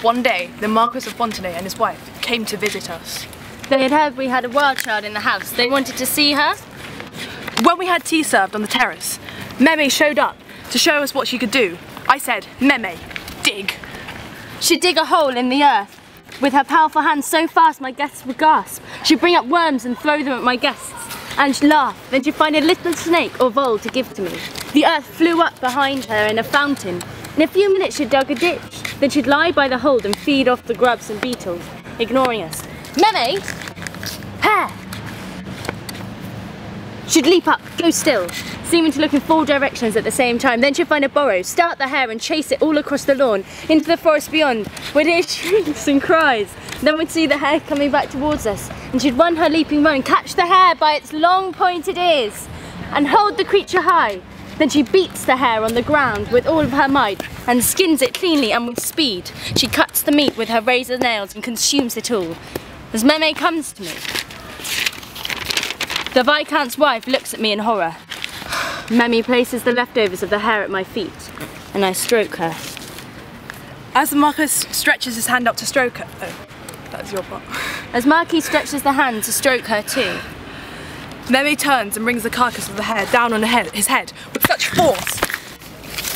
One day, the Marquis of Fontenay and his wife came to visit us. They had heard we had a wild child in the house. They wanted to see her. When we had tea served on the terrace, Meme showed up to show us what she could do. I said, Meme, dig. She'd dig a hole in the earth. With her powerful hands so fast my guests would gasp. She'd bring up worms and throw them at my guests. And she'd laugh. Then she'd find a little snake or vole to give to me. The earth flew up behind her in a fountain. In a few minutes she'd dug a ditch. Then she'd lie by the hole and feed off the grubs and beetles, ignoring us. Meme! Hare! She'd leap up, go still, seeming to look in 4 directions at the same time. Then she'd find a burrow, start the hare and chase it all across the lawn, into the forest beyond. We'd hear shrieks and cries. Then we'd see the hare coming back towards us, and she'd run her leaping run, catch the hare by its long pointed ears, and hold the creature high. Then she beats the hare on the ground with all of her might, and skins it cleanly and with speed. She cuts the meat with her razor nails and consumes it all. As Meme comes to me, the Viscount's wife looks at me in horror. Meme places the leftovers of the hare at my feet, and I stroke her. As the Marquis stretches his hand up to stroke her, oh, that's your part. As Marquis stretches the hand to stroke her too, Meme turns and brings the carcass of the hare down on his head with such force.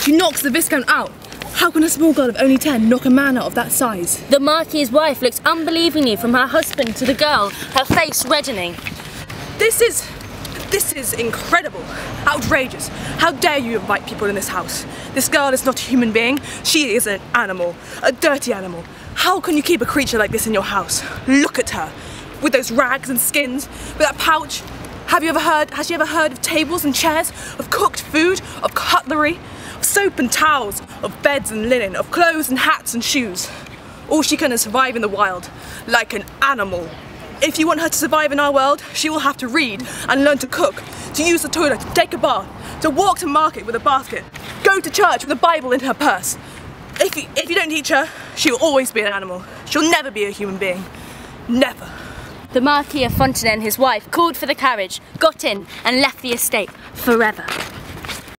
She knocks the Viscount out. How can a small girl of only 10 knock a man out of that size? the Marquis's wife looks unbelievingly from her husband to the girl, her face reddening. This is incredible. Outrageous. How dare you invite people in this house? This girl is not a human being. She is an animal. A dirty animal. How can you keep a creature like this in your house? Look at her. With those rags and skins, with that pouch. Has she ever heard of tables and chairs? Of cooked food? Of cutlery? Of soap and towels? Of beds and linen? Of clothes and hats and shoes? All she can is survive in the wild. Like an animal. If you want her to survive in our world, she will have to read and learn to cook, to use the toilet, to take a bath, to walk to market with a basket, go to church with a Bible in her purse. If you don't teach her, she will always be an animal. She'll never be a human being. Never. The Marquis of Fontenay and his wife called for the carriage, got in and left the estate forever.